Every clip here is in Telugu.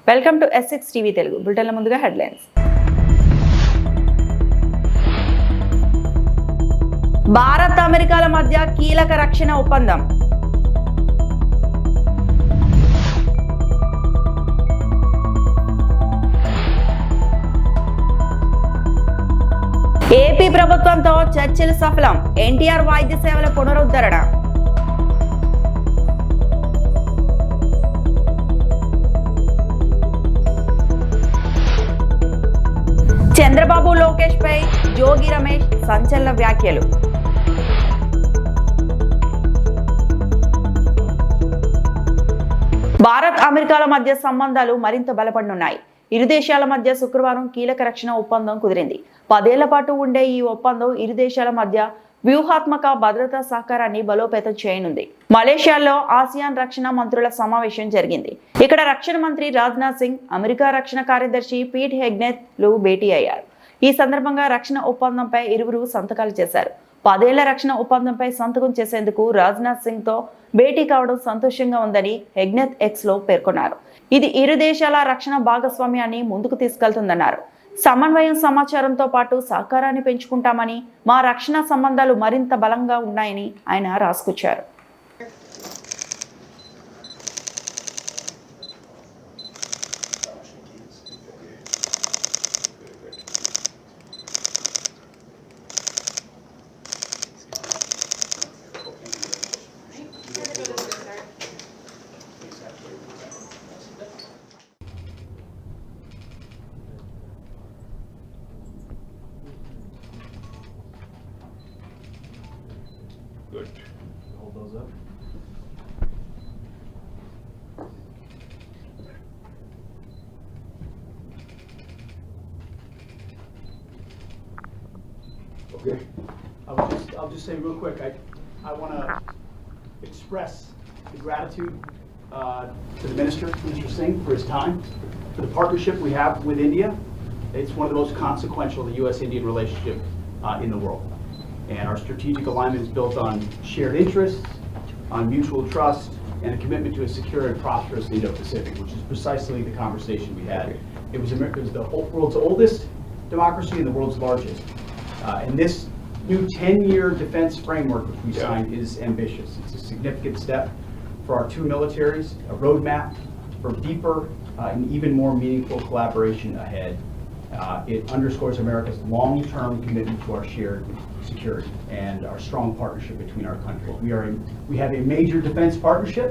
Welcome to S6 TV Telugu. బులెటిన్ల ముందుగా హెడ్లైన్స్. భారత్ అమెరికాల మధ్య కీలక రక్షణ ఒప్పందం. ఏపీ ప్రభుత్వంతో చర్చలు సఫలం. ఎన్టీఆర్ వైద్య సేవల పునరుద్ధరణ. చంద్రబాబు లోకేష్ పై జోగి రమేష్ సంచలన వ్యాఖ్యలు. భారత్ అమెరికాల మధ్య సంబంధాలు మరింత బలపడనున్నాయి. ఇరు దేశాల మధ్య శుక్రవారం కీలక రక్షణ ఒప్పందం కుదిరింది. 10 ఏళ్ల పాటు ఉండే ఈ ఒప్పందం ఇరు దేశాల మధ్య వ్యూహాత్మక భద్రతా సహకారాన్ని బలోపేతం చేయనుంది. మలేషియాలో ఆసియాన్ రక్షణ మంత్రుల సమావేశం జరిగింది. ఇక్కడ రక్షణ మంత్రి రాజ్నాథ్ సింగ్, అమెరికా రక్షణ కార్యదర్శి పీట్ హెగ్నెత్లు భేటీ అయ్యారు. ఈ సందర్భంగా రక్షణ ఒప్పందంపై ఇరువురు సంతకాలు చేశారు. 10 ఏళ్ల రక్షణ ఒప్పందంపై సంతకం చేసేందుకు రాజ్నాథ్ సింగ్ తో భేటీ కావడం సంతోషంగా ఉందని హెగ్నెత్ ఎక్స్ లో పేర్కొన్నారు. ఇది ఇరు దేశాల రక్షణ భాగస్వామ్యాన్ని ముందుకు తీసుకెళ్తుందన్నారు. సమన్వయం, సమాచారంతో పాటు సహకారాన్ని పెంచుకుంటామని, మా రక్షణ సంబంధాలు మరింత బలంగా ఉన్నాయని ఆయన రాసుకొచ్చారు. Good. Hold those up. Okay. I'll just say real quick, I want to express the gratitude to the Minister Singh, for his time, for the partnership we have with India. It's one of the most consequential, the U.S.-Indian relationship in the world. And our strategic alignment is built on shared interests, on mutual trust, and a commitment to a secure and prosperous Indo-Pacific, which is precisely the conversation we had. It was the world's oldest democracy and the world's largest. And this new 10-year defense framework which we signed is ambitious. It's a significant step for our two militaries, a roadmap for deeper and even more meaningful collaboration ahead. It underscores America's long-term commitment to our shared security and our strong partnership between our countries. We have a major defense partnership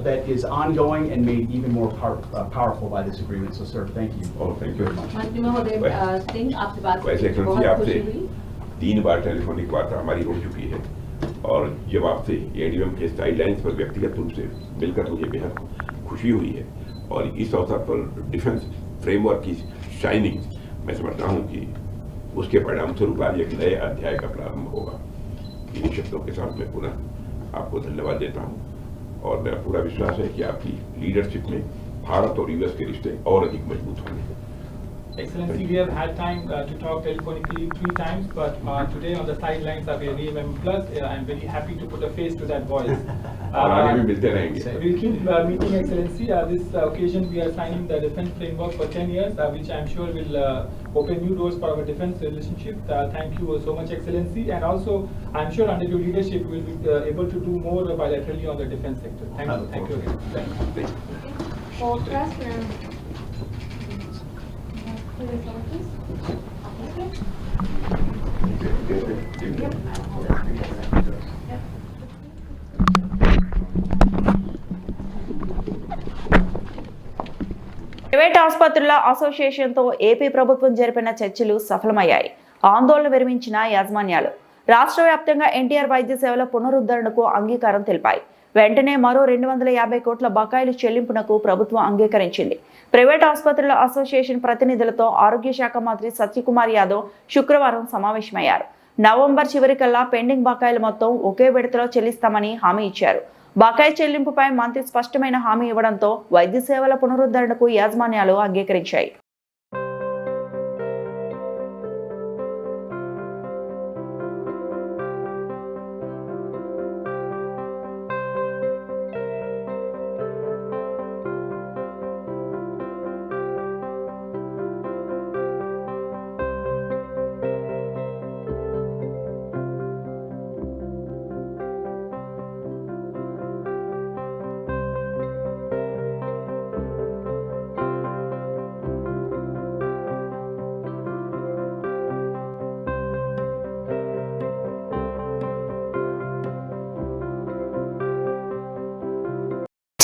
that is ongoing and made even more powerful by this agreement. So, sir, thank you. Oh, thank you very much. मंत्री महोदय सिंह, आपसे बात वैसे करके बहुत आपसे खुशी हुई। 3 बार टेलीफोनिक वार्ता हमारी हो चुकी है और जब आपसे एडीएम के साइडलाइंस पर व्यक्तिगत रूप से मिलकर मुझे बेहद खुशी हुई है और इस अवसर पर डिफेंस फ्रेमवर्क की शाइनिंग मैं समझता हूँ कि उसके परिणाम स्वरूप आज एक नए अध्याय का प्रारंभ होगा। इन शब्दों के साथ मैं पुनः आपको धन्यवाद देता हूँ और मेरा पूरा विश्वास है कि आपकी लीडरशिप में भारत और यूएस के रिश्ते और अधिक मजबूत होंगे। Excellency, we have had time to talk telephonically 3 times, but today on the sidelines of ADMM Plus, I'm very happy to put a face to that voice. और आगे भी मिलते रहेंगे। We'll keep meeting, Excellency. This occasion we are signing the defense framework for 10 years, which I'm sure will open new doors for our defense relationship. Thank you so much, Excellency. And also, I'm sure under your leadership, we will be able to do more bilaterally on the defense sector. Thank you. Thank you again. Thank you. For President. Private ఆసుపత్రుల అసోసియేషన్తో ఏపీ ప్రభుత్వం జరిపిన చర్చలు సఫలమయ్యాయి. ఆందోళన విరమించిన యాజమాన్యాలు రాష్ట్ర వ్యాప్తంగా ఎన్టీఆర్ వైద్య సేవల పునరుద్ధరణకు అంగీకారం తెలిపాయి. వెంటనే మరో 250 కోట్ల బకాయిలు చెల్లింపునకు ప్రభుత్వం అంగీకరించింది. ప్రైవేట్ ఆసుపత్రుల అసోసియేషన్ ప్రతినిధులతో ఆరోగ్య శాఖ మంత్రి సత్యకుమార్ యాదవ్ శుక్రవారం సమావేశమయ్యారు. నవంబర్ చివరికల్లా పెండింగ్ బకాయిలు మొత్తం ఒకే విడతలో చెల్లిస్తామని హామీ ఇచ్చారు. బకాయి చెల్లింపుపై మంత్రి స్పష్టమైన హామీ ఇవ్వడంతో వైద్య సేవల పునరుద్ధరణకు యాజమాన్యాలు అంగీకరించాయి.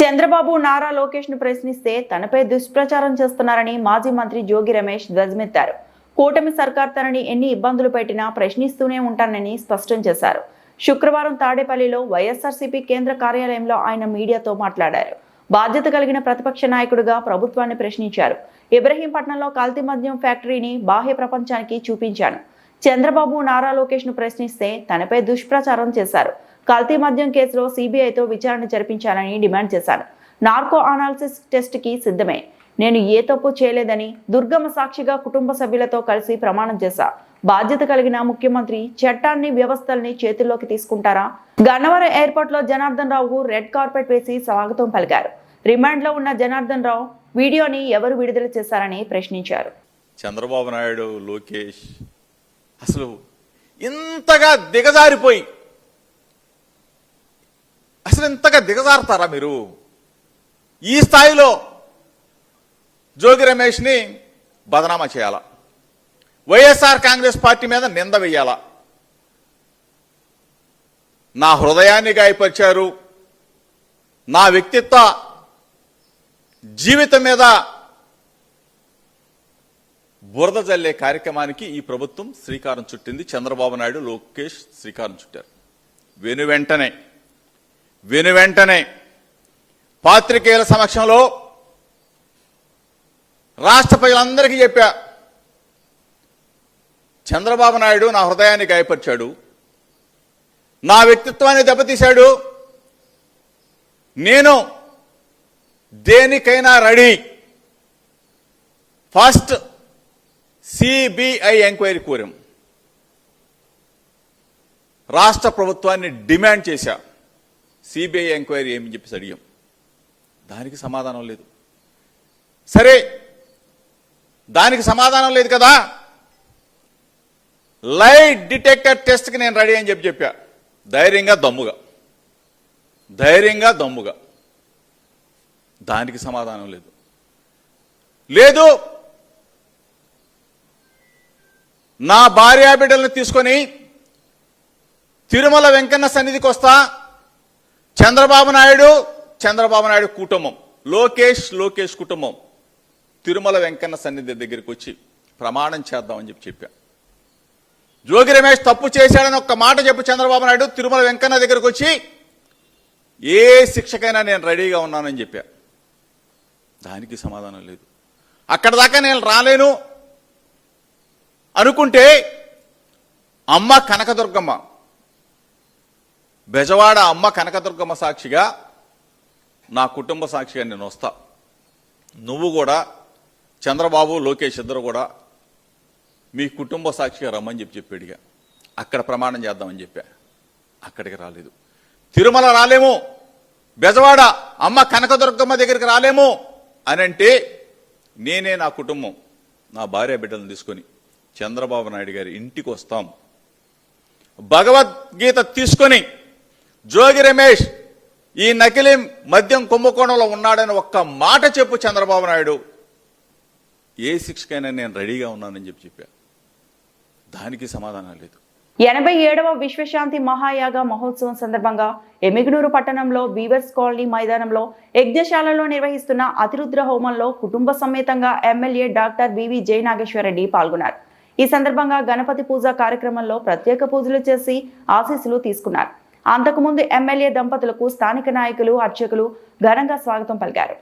చంద్రబాబు నారా లోకేష్ ను ప్రశ్నిస్తే తనపై దుష్ప్రచారం చేస్తున్నారని మాజీ మంత్రి జోగి రమేష్ ధ్వజమెత్తారు. కూటమి సర్కార్ తనని ఎన్ని ఇబ్బందులు పెట్టినా ప్రశ్నిస్తూనే ఉంటానని స్పష్టం చేశారు. శుక్రవారం తాడేపల్లిలో వైఎస్ఆర్సీపీ కేంద్ర కార్యాలయంలో ఆయన మీడియాతో మాట్లాడారు. బాధ్యత కలిగిన ప్రతిపక్ష నాయకుడిగా ప్రభుత్వాన్ని ప్రశ్నించారు. ఇబ్రహీంపట్నంలో కల్తీ మద్యం ఫ్యాక్టరీని బాహ్య ప్రపంచానికి చూపించాను. చంద్రబాబు నారా లోకేష్ ను ప్రశ్నిస్తే తనపై దుష్ప్రచారం చేశారు. కల్తీ మద్యం కేసులో సిబిఐతో విచారణ జరిపించాలని డిమాండ్ చేశాను. నార్కో అనాలిసిస్ టెస్ట్ కి సిద్ధమే. నేను ఏ తప్పు చేయలేదని దుర్గమ్మ సాక్షిగా కుటుంబ సభ్యులతో కలిసి ప్రమాణం చేశా. బాధ్యత కలిగిన ముఖ్యమంత్రి చట్టాన్ని వ్యవస్థల్ని చేతుల్లోకి తీసుకుంటారా? గన్నవరం ఎయిర్పోర్ట్ లో జనార్దన్ రావుకు రెడ్ కార్పెట్ వేసి స్వాగతం పలికారు. రిమాండ్ లో ఉన్న జనార్దన్ రావు వీడియోని ఎవరు విడుదల చేశారని ప్రశ్నించారు. చంద్రబాబు నాయుడు, లోకేష్ అసలు ఇంతగా దిగజారిపోయి అసలు ఇంతగా దిగజారుతారా మీరు? ఈ స్థాయిలో జోగి రమేష్ని బదనామా చేయాలా? వైఎస్ఆర్ కాంగ్రెస్ పార్టీ మీద నింద వెయ్యాలా? నా హృదయాన్ని గాయపరిచారు, నా వ్యక్తిత్వ జీవితం మీద బురద జల్లే కార్యక్రమానికి ఈ ప్రభుత్వం శ్రీకారం చుట్టింది. చంద్రబాబు నాయుడు, లోకేష్ శ్రీకారం చుట్టారు. వెను వెంటనే పాత్రికేయుల సమక్షంలో రాష్ట్ర ప్రజలందరికీ చెప్పా, చంద్రబాబు నాయుడు నా హృదయాన్ని గాయపరిచాడు, నా వ్యక్తిత్వాన్ని దెబ్బతీశాడు, నేను దేనికైనా రెడీ. ఫస్ట్ సిబిఐ ఎంక్వైరీ కోరాం. రాష్ట్ర ప్రభుత్వాన్ని డిమాండ్ చేశా, సిబిఐ ఎంక్వైరీ ఏమని చెప్పేసి అడిగాం. దానికి సమాధానం లేదు. సరే, దానికి సమాధానం లేదు కదా, లై డిటెక్టర్ టెస్ట్కి నేను రెడీ అని చెప్పా. ధైర్యంగా దమ్ముగా. దానికి సమాధానం లేదు. నా భార్యా బిడ్డలను తీసుకొని తిరుమల వెంకన్న సన్నిధికి వస్తా, చంద్రబాబు నాయుడు కుటుంబం, లోకేష్ కుటుంబం తిరుమల వెంకన్న సన్నిధి దగ్గరికి వచ్చి ప్రమాణం చేద్దామని చెప్పా. జోగి రమేష్ తప్పు చేశాడని ఒక్క మాట చెప్పు చంద్రబాబు నాయుడు, తిరుమల వెంకన్న దగ్గరికి వచ్చి ఏ శిక్షకైనా నేను రెడీగా ఉన్నానని చెప్పా. దానికి సమాధానం లేదు. అక్కడ దాకా నేను రాలేను అనుకుంటే అమ్మ కనకదుర్గమ్మ, బెజవాడ అమ్మ కనకదుర్గమ్మ సాక్షిగా, నా కుటుంబ సాక్షిగా నేను వస్తా. నువ్వు కూడా, చంద్రబాబు, లోకేష్ ఇద్దరు కూడా మీ కుటుంబ సాక్షిగా రమ్మని చెప్పాడుగా. అక్కడ ప్రమాణం చేద్దామని చెప్పా. అక్కడికి రాలేదు. తిరుమల రాలేము, బెజవాడ అమ్మ కనకదుర్గమ్మ దగ్గరికి రాలేము అని అంటే నేనే, నా కుటుంబం, నా భార్య బిడ్డలను తీసుకొని చంద్రబాబు నాయుడు గారి ఇంటికి వస్తాం. భగవద్గీత తీసుకొని జోగి రమేష్ ఈ నకిలీ మద్యం కుంభకోణంలో ఉన్నాడని ఒక్క మాట చెప్పు చంద్రబాబు నాయుడు, ఏ శిక్షకైనా నేను రెడీగా ఉన్నానని చెప్పా. దానికి సమాధానం లేదు. 87వ విశ్వశాంతి మహాయాగ మహోత్సవం సందర్భంగా ఎమిగనూరు పట్టణంలో వీవర్స్ కాలనీ మైదానంలో యజ్ఞశాలలో నిర్వహిస్తున్న అతిరుద్ర హోమంలో కుటుంబ సమేతంగా ఎమ్మెల్యే డాక్టర్ బివి జయనాగేశ్వరరెడ్డి పాల్గొన్నారు. ఈ సందర్భంగా గణపతి పూజ కార్యక్రమంలో ప్రత్యేక పూజలు చేసి ఆశీస్సులు తీసుకున్నారు. అంతకుముందు ఎమ్మెల్యే దంపతులకు స్థానిక నాయకులు, అర్చకులు ఘనంగా స్వాగతం పలికారు.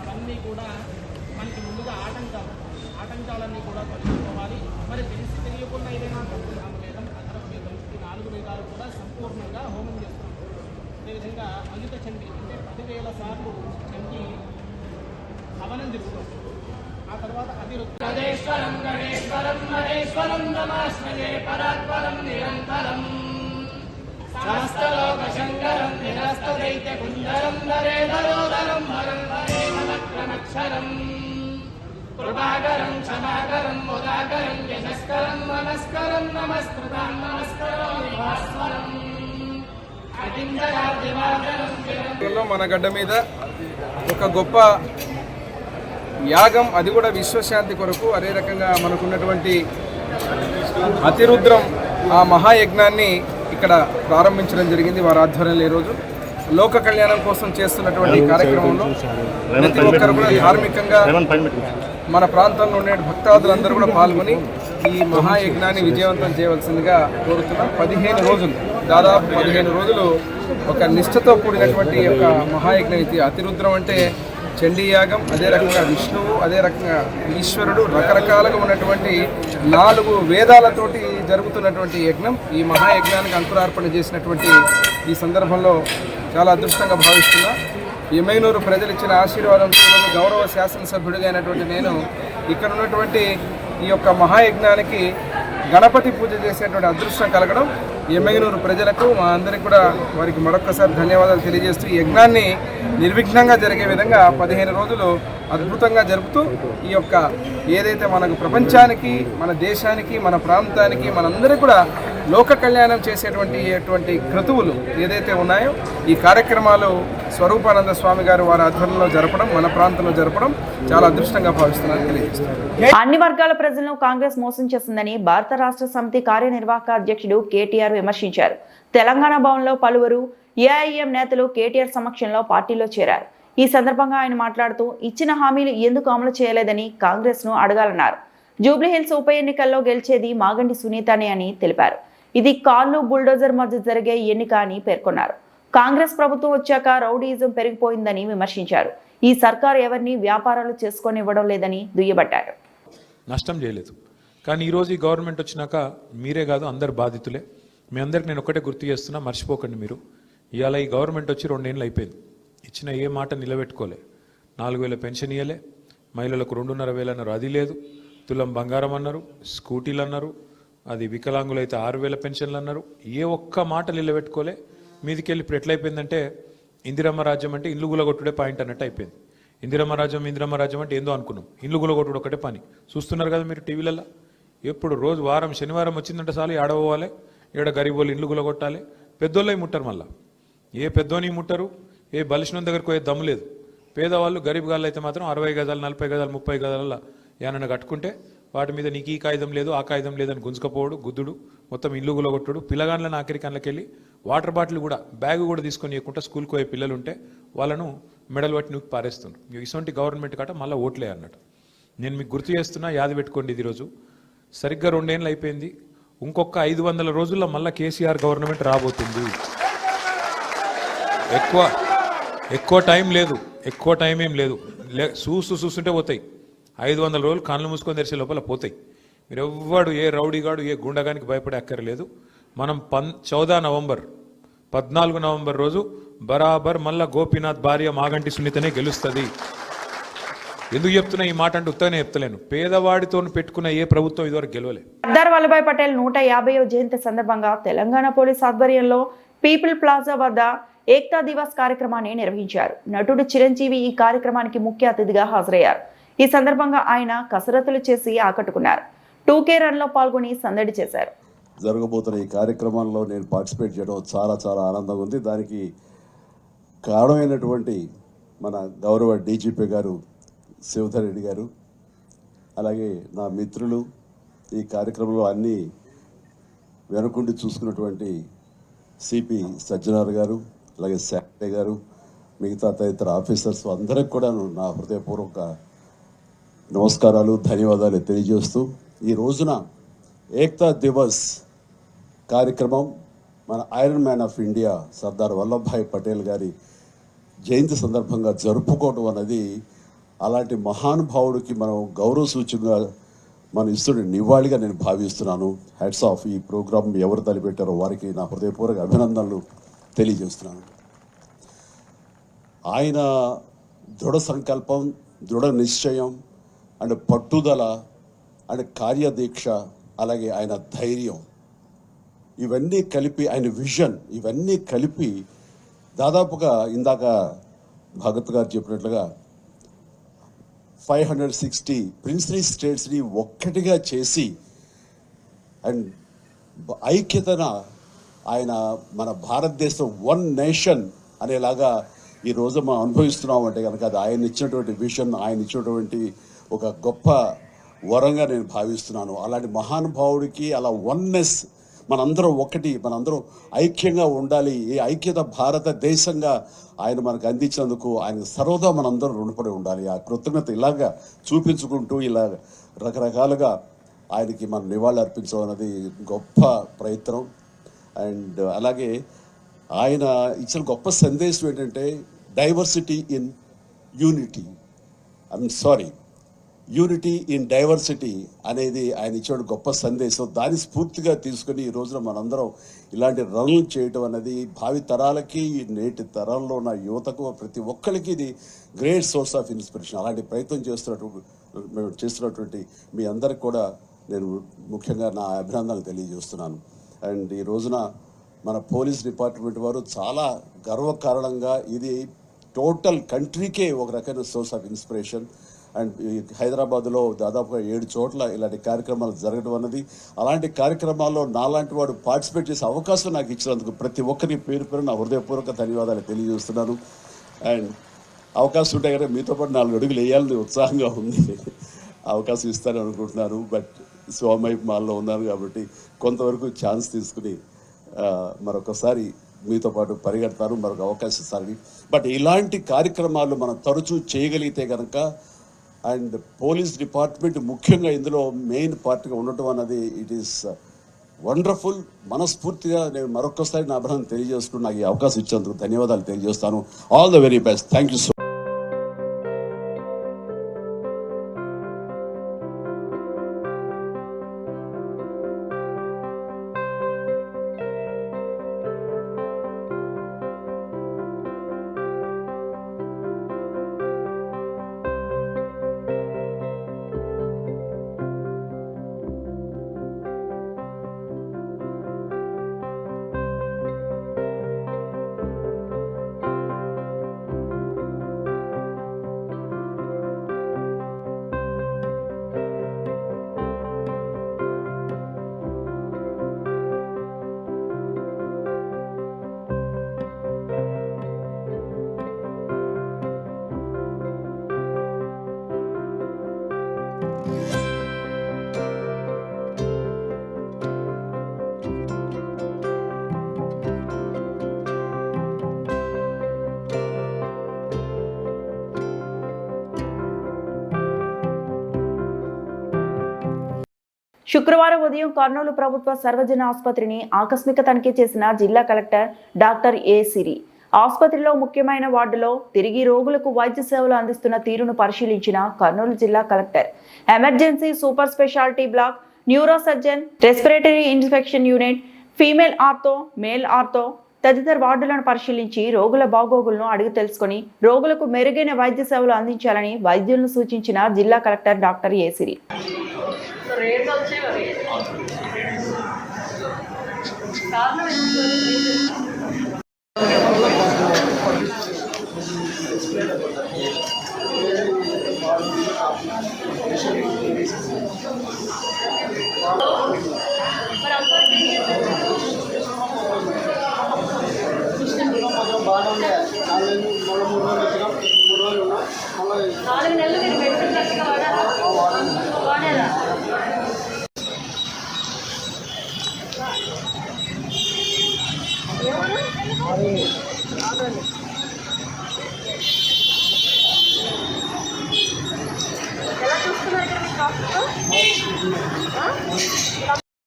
అవన్నీ కూడా మనకి ముందుగా ఆటంకాలన్నీ కూడా తొలగిపోవాలి. మరి తెలిసి తెలియకుండా ఏదైనా వేదం, అధర్వ వేదం, ఈ 4 వేదాలు కూడా సంపూర్ణంగా హోమం చేస్తాం. అదేవిధంగా అయుత చండి అంటే 10,000 సార్లు చండి హవనం చేస్తాం. ఆ తర్వాత అతిరుద్రేశ్వరం గణేశ్వరం మహేశ్వరం నమాస్మయే పరాత్పరం నిరంతరం శాస్త్రలోక శంకరం నిరస్త దైత్య కుంజరం నరేంద్రోదరం హరం హరే నమక్షరం కృపాకరం క్షమాకరం ముదాకరం యశస్కరం మనస్కరం నమస్కృతం నమస్కరోమి భాస్వరం మన గడ్డ మీద ఒక గొప్ప యాగం, అది కూడా విశ్వశాంతి కొరకు. అదే రకంగా మనకున్నటువంటి అతిరుద్రం ఆ మహాయజ్ఞాన్ని ఇక్కడ ప్రారంభించడం జరిగింది వారి ఆధ్వర్యంలో. ఈరోజు లోక కళ్యాణం కోసం చేస్తున్నటువంటి కార్యక్రమంలో ప్రతి ఒక్కరు కూడా ధార్మికంగా మన ప్రాంతంలో ఉండే భక్తాదులందరూ కూడా పాల్గొని ఈ మహాయజ్ఞాన్ని విజయవంతం చేయవలసిందిగా కోరుతున్నాం. 15 రోజులు, దాదాపు 15 రోజులు ఒక నిష్ఠతో కూడినటువంటి యొక్క మహాయజ్ఞం. ఇది అతిరుద్రం అంటే చండీ యాగం, అదే రకంగా విష్ణువు, అదే రకంగా ఈశ్వరుడు, రకరకాలుగా ఉన్నటువంటి 4 వేదాలతోటి జరుగుతున్నటువంటి యజ్ఞం. ఈ మహాయజ్ఞానికి అంకురార్పణ చేసినటువంటి ఈ సందర్భంలో చాలా అదృష్టంగా భావిస్తున్నా. ఎమ్మెగనూరు ప్రజలు ఇచ్చిన ఆశీర్వాదంతో గౌరవ శాసనసభ్యుడిగా అయినటువంటి నేను ఇక్కడ ఉన్నటువంటి ఈ యొక్క మహాయజ్ఞానికి గణపతి పూజ చేసేటువంటి అదృష్టం కలగడం ఎమ్మెగనూరు ప్రజలకు, మా అందరికీ కూడా వారికి మరొక్కసారి ధన్యవాదాలు తెలియజేస్తూ ఈ యజ్ఞాన్ని నిర్విఘ్నంగా జరిగే విధంగా 15 రోజులు అద్భుతంగా జరుపుతూ ఈ యొక్క ఏదైతే మనకు ప్రపంచానికి, మన దేశానికి, మన ప్రాంతానికి, మనందరికీ కూడా లోక కళ్యాణం చేసేటువంటి క్రతువులు ఏదైతే ఉన్నాయో ఈ కార్యక్రమాలు స్వరూపానంద స్వామి గారు వారి ఆధ్వర్యంలో జరపడం, మన ప్రాంతంలో జరపడం చాలా అదృష్టంగా భావిస్తున్నారని తెలియజేస్తున్నారు. అన్ని వర్గాల ప్రజలను కాంగ్రెస్ మోసం చేస్తుందని భారత రాష్ట్ర సమితి కార్యనిర్వాహక అధ్యక్షుడు కేటీఆర్ విమర్శించారు. తెలంగాణ భవన్లో పలువురు ఏఐఎం నేతలు కేటీఆర్ సమక్షంలో పార్టీలో చేరారు. ఈ సందర్భంగా ఆయన మాట్లాడుతూ ఇచ్చిన హామీలు ఎందుకు అమలు చేయలేదని కాంగ్రెస్ ను అడగాలన్నారు. జూబ్లీహిల్స్ ఉప ఎన్నికల్లో గెలిచేది మాగంటి సునీతనే అని తెలిపారు. ఇది కార్లు బుల్డోజర్ మధ్య జరిగే ఎన్నిక అని పేర్కొన్నారు. కాంగ్రెస్ ప్రభుత్వం వచ్చాక రౌడీయిజం పెరిగిపోయిందని విమర్శించారు. ఈ సర్కారు ఎవరిని వ్యాపారాలు చేసుకొనివ్వడం లేదని దుయ్యబట్టారు. నష్టం చేయలేదు, కానీ ఈరోజు ఈ గవర్నమెంట్ వచ్చినాక మీరే కాదు అందరు బాధితులే. మీ అందరికి నేను ఒకటే గుర్తు చేస్తున్నా, మర్చిపోకండి మీరు. ఇవాళ ఈ గవర్నమెంట్ వచ్చి 2 ఏళ్ళు అయిపోయింది. ఇచ్చిన ఏ మాట నిలబెట్టుకోలే. 4,000 పెన్షన్ ఇవ్వలే, మహిళలకు 2,500 అన్నారు, అది లేదు. తులం బంగారం అన్నారు, స్కూటీలు అన్నారు, అది వికలాంగులు అయితే 6,000 పెన్షన్లు అన్నారు. ఏ ఒక్క మాట నిలబెట్టుకోలే. మీదికెళ్ళి ఇప్పుడు ఎట్లయిపోయిందంటే ఇందిరమ్మ రాజ్యం అంటే ఇల్లు గులగొట్టుడే పాయింట్ అన్నట్టు అయిపోయింది. ఇందిరమ్మ రాజ్యం అంటే ఏందో అనుకున్నాం, ఇల్లు గులగొట్టుడు ఒకటే పని. చూస్తున్నారు కదా మీరు టీవీలలో. ఎప్పుడు రోజు వారం శనివారం వచ్చిందంటే చాలు ఆడపోవాలి, ఏడ గరీబోళ్ళు ఇల్లు గులగొట్టాలి. పెద్దోళ్ళవి ముట్టరు, మళ్ళీ ఏ పెద్దోని ముట్టరు, ఏ బలిసిన దగ్గరకు పోయే దమ్ము లేదు. పేదవాళ్ళు గరీబ్ గాళ్ళు అయితే మాత్రం 60 గజాలు 40 గజాలు 30 గజాల ఏమన్నా కట్టుకుంటే వాటి మీద నీకు ఈ కాగితం లేదు ఆ కాగితం లేదని గుంజుకపోవడు, గుద్దుడు, మొత్తం ఇల్లు గులగొట్టుడు. పిల్లగాళ్ళని ఆఖరికి అందులోకెళ్ళి వాటర్ బాటిల్ కూడా బ్యాగ్ కూడా తీసుకొని ఇవ్వకుండా స్కూల్కి పోయే పిల్లలు ఉంటే వాళ్ళను మెడల్ పట్టి నూకి పారేస్తున్నారు. ఇటువంటి గవర్నమెంట్ కాట మళ్ళీ ఓట్లే అన్నట్టు. నేను మీకు గుర్తు చేస్తున్నా, యాది పెట్టుకోండి. ఇది రోజు సరిగ్గా 2 ఏళ్ళు అయిపోయింది. ఇంకొక 500 రోజుల్లో మళ్ళీ కేసీఆర్ గవర్నమెంట్ రాబోతుంది. ఎక్కువ టైం లేదు, ఎక్కువ టైం ఏం లేదు. చూస్తుంటే పోతాయి. 500 రోజులు కళ్ళు మూసుకొని తెరిచే లోపల పోతాయి. మీరు ఎవ్వడు, ఏ రౌడీగాడు, ఏ గుండగానికి భయపడే అక్కర్లేదు. మనం 14 నవంబర్ రోజు బరాబర్ మళ్ళా గోపీనాథ్ భార్య మాగంటి సునీతనే గెలుస్తుంది. ఎందుకు చెప్తున్నా ఈ మాట అంటే ఉత్తగానే చెప్తలేను. పేదవాడితో పెట్టుకున్న ఏ ప్రభుత్వం ఇదివరకు గెలవలే. సర్దార్ వల్లభాయ్ పటేల్ 150వ జయంతి సందర్భంగా తెలంగాణ పోలీస్ ఆధ్వర్యంలో పీపుల్ ప్లాజా వద్ద ఏక్తా దివస్ కార్యక్రమాన్ని నిర్వహించారు. నటుడు చిరంజీవి ఈ కార్యక్రమానికి ముఖ్య అతిథిగా హాజరయ్యారు. ఈ సందర్భంగా ఆయన కసరత్తులు చేసి ఆకట్టుకున్నారు. 2K రన్ లో పాల్గొని సందడి చేశారు. జరగబోతున్న ఈ కార్యక్రమంలో నేను పార్టిసిపేట్ చేయడం చాలా చాలా ఆనందంగా ఉంది. దానికి కారణమైనటువంటి మన గౌరవ డీజీపీ గారు శివధర్ రెడ్డి గారు, అలాగే నా మిత్రులు, ఈ కార్యక్రమంలో అన్ని వెనుకుండి చూసుకున్నటువంటి సిపి సజ్జనార్ గారు, అలాగే సెక్రటరీ గారు, మిగతా తదితర ఆఫీసర్స్ అందరికి కూడా నా హృదయపూర్వక నమస్కారాలు, ధన్యవాదాలు తెలియజేస్తూ ఈ రోజున ఏక్తా దివస్ కార్యక్రమం మన iron man of India Sardar Vallabhbhai Patel గారి జయంతి సందర్భంగా జరుపుకోవడం అనేది అలాంటి మహానుభావుడికి మనం గౌరవ సూచనగా మనం ఇస్తున్న నివాళిగా నేను భావిస్తున్నాను. Hats off. ఈ ప్రోగ్రాం ఎవరు తలపెట్టారో వారికి నా హృదయపూర్వక అభినందనలు తెలియజేస్తున్నాను. ఆయన దృఢ సంకల్పం, దృఢ నిశ్చయం అండ్ పట్టుదల అండ్ కార్యదీక్ష, అలాగే ఆయన ధైర్యం, ఇవన్నీ కలిపి ఆయన విజన్, ఇవన్నీ కలిపి దాదాపుగా ఇందాక భగత్ గారు చెప్పినట్లుగా 560 ప్రిన్స్లీ స్టేట్స్ని ఒక్కటిగా చేసి అండ్ ఐక్యతన ఆయన మన భారతదేశం వన్ నేషన్ అనేలాగా ఈరోజు మనం అనుభవిస్తున్నాం అంటే కనుక అది ఆయన ఇచ్చినటువంటి విజన్, ఆయన ఇచ్చినటువంటి ఒక గొప్ప వరంగా నేను భావిస్తున్నాను. అలాంటి మహానుభావుడికి అలా వన్నెస్, మనందరం ఒకటి, మనందరం ఐక్యంగా ఉండాలి, ఈ ఐక్యత భారతదేశంగా ఆయన మనకు అందించినందుకు ఆయన సర్వదా మనందరం రుణపడి ఉండాలి. ఆ కృతజ్ఞత ఇలాగా చూపించుకుంటూ ఇలా రకరకాలుగా ఆయనకి మనం నివాళులు అర్పించడం అనేది గొప్ప ప్రయత్నం. అండ్ అలాగే ఆయన ఇచ్చిన గొప్ప సందేశం ఏంటంటే diversity in unity, unity in diversity అనేది ఆయన ఇచ్చిన గొప్ప సందేశం. దాన్ని స్ఫూర్తిగా తీసుకుని ఈ రోజున మనందరం ఇలాంటి రన్లు చేయటం అనేది భావి తరాలకి, నేటి తరాల్లో ఉన్న యువతకు, ప్రతి ఒక్కరికి ఇది గ్రేట్ సోర్స్ ఆఫ్ ఇన్స్పిరేషన్. అలాంటి ప్రయత్నం చేస్తున్నటువంటి మీ అందరికి కూడా నేను ముఖ్యంగా నా అభినందనలు తెలియజేస్తున్నాను. అండ్ ఈ రోజున మన పోలీస్ డిపార్ట్మెంట్ వారు చాలా గర్వకారణంగా ఇది టోటల్ కంట్రీకే ఒక రకమైన సోర్స్ ఆఫ్ ఇన్స్పిరేషన్. అండ్ ఈ హైదరాబాద్లో దాదాపుగా 7 చోట్ల ఇలాంటి కార్యక్రమాలు జరగడం అన్నది, అలాంటి కార్యక్రమాల్లో నాలాంటి వాడు పార్టిసిపేట్ చేసే అవకాశం నాకు ఇచ్చినందుకు ప్రతి ఒక్కరికి పేరు నా హృదయపూర్వక ధన్యవాదాలు తెలియజేస్తున్నాను. అండ్ అవకాశం ఉంటే కనుక మీతో పాటు 4 అడుగులు వేయాలని ఉత్సాహంగా ఉంది. అవకాశం ఇస్తానని అనుకుంటున్నాను, బట్ స్వామి మాల్లో ఉన్నాను కాబట్టి కొంతవరకు ఛాన్స్ తీసుకుని మరొకసారి మీతో పాటు పరిగెడతాను, మరొక అవకాశం ఇస్తారని. బట్ ఇలాంటి కార్యక్రమాలు మనం తరచూ చేయగలిగితే కనుక, అండ్ పోలీస్ డిపార్ట్మెంట్ ముఖ్యంగా ఇందులో మెయిన్ పార్ట్గా ఉండటం అన్నది ఇట్ ఈస్ వండర్ఫుల్. మనస్ఫూర్తిగా నేను మరొకసారి నా అభినందన తెలియజేసుకుని నాకు ఈ అవకాశం ఇచ్చేందుకు ధన్యవాదాలు తెలియజేస్తాను. All the very best. Thank you so. శుక్రవారం ఉదయం కర్నూలు ప్రభుత్వ సర్వజన ఆసుపత్రిని ఆకస్మిక తనిఖీ చేసిన జిల్లా కలెక్టర్ డాక్టర్ ఏ సిరి. ఆసుపత్రిలో ముఖ్యమైన వార్డులో తిరిగి రోగులకు వైద్య సేవలు అందిస్తున్న తీరును పరిశీలించిన కర్నూలు జిల్లా collector emergency super speciality block, neuro surgeon, respiratory infection unit, female ortho, male ortho తదితర వార్డులను పరిశీలించి రోగుల బాగోగులను అడిగి తెలుసుకుని రోగులకు మెరుగైన వైద్య సేవలు అందించాలని వైద్యులను సూచించిన జిల్లా కలెక్టర్ డాక్టర్ ఏ సిరి.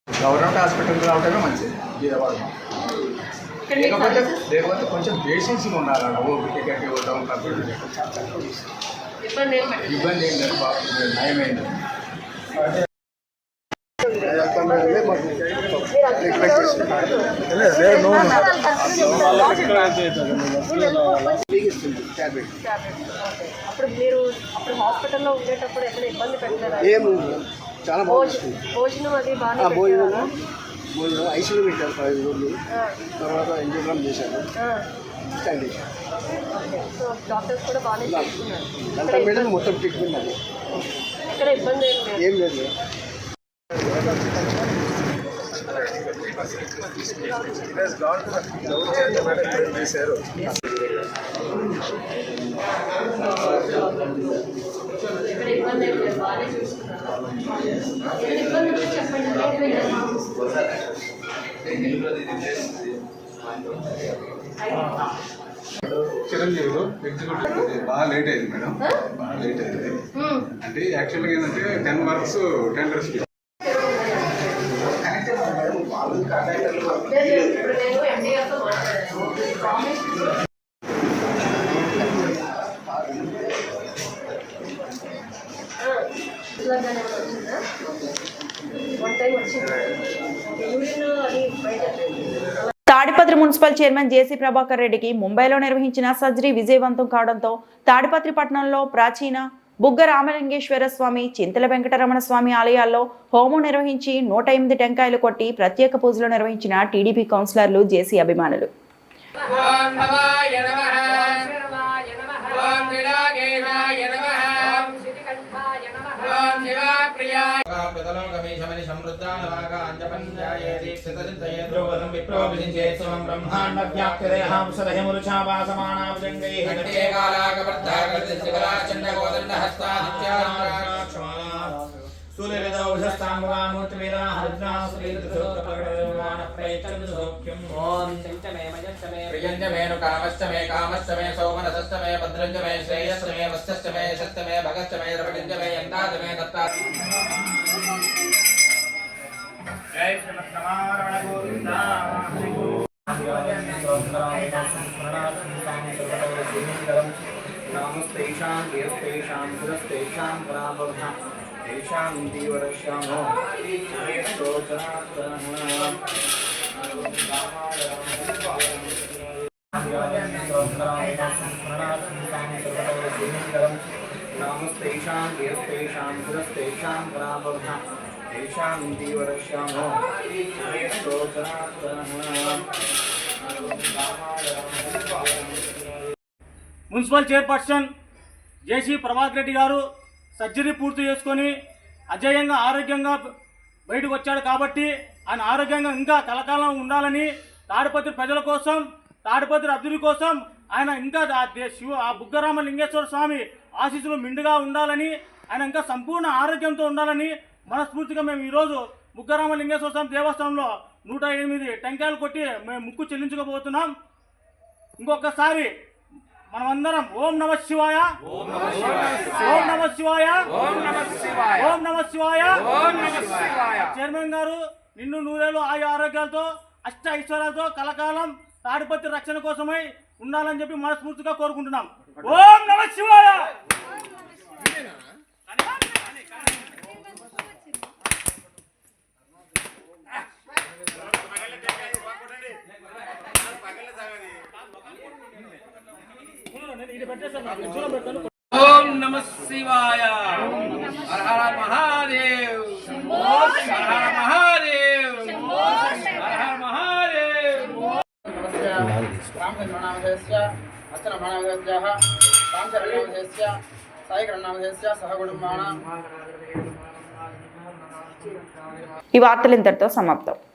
గవర్నమెంట్ హాస్పిటల్ రావడమే మంచిది. లేకపోతే కొంచెం పేషెన్స్గా ఉండాలి. ఓపిక గట్టి ఇవ్వడం, కంప్యూటర్ ఇబ్బంది ఏం లేదు, నయమైంది. అప్పుడు మీరు అప్పుడు హాస్పిటల్లో ఉండేటప్పుడు ఎక్కడ ఇబ్బంది పెట్టారా? చాలా బాగుంది. భోజనం అది బాగా భోజనం ఐసీలో పెట్టారు 15 రోజులు. తర్వాత ఎంజాయ్మెంట్ చేశారు. కండిషన్ సో డాక్టర్స్ కూడా బాగానే చూస్తున్నారు. అంతా మేడం మొత్తం ట్రీట్మెంట్ అది ఇక్కడ ఇబ్బంది ఏం లేదు. ఏం లేదు. ఇక్కడ ఇబ్బంది ఏం లేదు, బాగానే చూస్తున్నారు. ఏదైనా ఇబ్బంది ఉంటే చెప్పండి. చిరంజీవిలో ఎగ్జిక్యూటివ్ బాగా లేట్ అయింది మేడం, బాగా లేట్ అయింది. అంటే యాక్చువల్గా ఏంటంటే 10 marks టెండర్స్ ఇప్పుడు నేను ఎండీఆర్తో మాట్లాడాను. ఇట్లాగానే వచ్చిందా? 1 time వచ్చింది. యూరిన్ అది బయట తాడిపత్రి మున్సిపల్ చైర్మన్ జేసీ ప్రభాకర్ రెడ్డికి ముంబైలో నిర్వహించిన సర్జరీ విజయవంతం కావడంతో తాడిపత్రి పట్టణంలో ప్రాచీన బుగ్గ రామలింగేశ్వర స్వామి, చింతల వెంకటరమణ స్వామి ఆలయాల్లో హోమం నిర్వహించి 108 టెంకాయలు కొట్టి ప్రత్యేక పూజలు నిర్వహించిన టీడీపీ కౌన్సిలర్లు, జేసీ అభిమానులు. ప్రియంజమేను కామశ్చమే కామశ్చమే సోమనసశ్చమే భద్రంజమే శ్రేయశ్చమే వశ్చమే యశశ్చమే భగశ్చమే ద్రవిడంజమే యందాజమే దత్తా. జై శ్రీమన్నారాయణ గోవింద. నామస్తేషాం యేస్తేషాం పురస్తేషాం పరాభవః తేషాం దీవరశ్యామో నామస్తేషాం యేస్తేషాం పురస్తేషాం పరాభవః తేషాం దీవరశ్యామో మున్సిపల్ చైర్పర్సన్ జేసీ ప్రభాకర్ రెడ్డి గారు సర్జరీ పూర్తి చేసుకొని అజేయంగా ఆరోగ్యంగా బయటకు వచ్చాడు కాబట్టి ఆయన ఆరోగ్యంగా ఇంకా కలకాలం ఉండాలని, తాడిపత్రి ప్రజల కోసం, తాడిపత్రి అభివృద్ధి కోసం ఆయన ఇంకా ఆ బుగ్గరామ లింగేశ్వర స్వామి ఆశీస్సులు మెండుగా ఉండాలని, ఆయన ఇంకా సంపూర్ణ ఆరోగ్యంతో ఉండాలని మనస్ఫూర్తిగా మేము ఈరోజు బుగ్గరామ లింగేశ్వర స్వామి దేవస్థానంలో 108 టెంకాయలు కొట్టి మేము ముక్కు చెల్లించుకోబోతున్నాం. ఇంకొకసారి మనమందరం ఓం నమ శివాయ, ఓం నమ శివాయ, ఓం నమ శివాయ. చైర్మన్ గారు నిన్ను నూరేళ్ళు ఆయు ఆరోగ్యాలతో అష్ట ఐశ్వర్యాలతో కలకాలం తాడిపత్రి రక్షణ కోసమై ఉండాలని చెప్పి మనస్ఫూర్తిగా కోరుకుంటున్నాం. ఓం నమ శివాయ. ఓం నమ శివాయ. హర హర మహాదేవ్, హర హర మహాదేవ్, హర హర మహాదేవ్. ఈ వార్తలు ఇంతటితో సమాప్తం.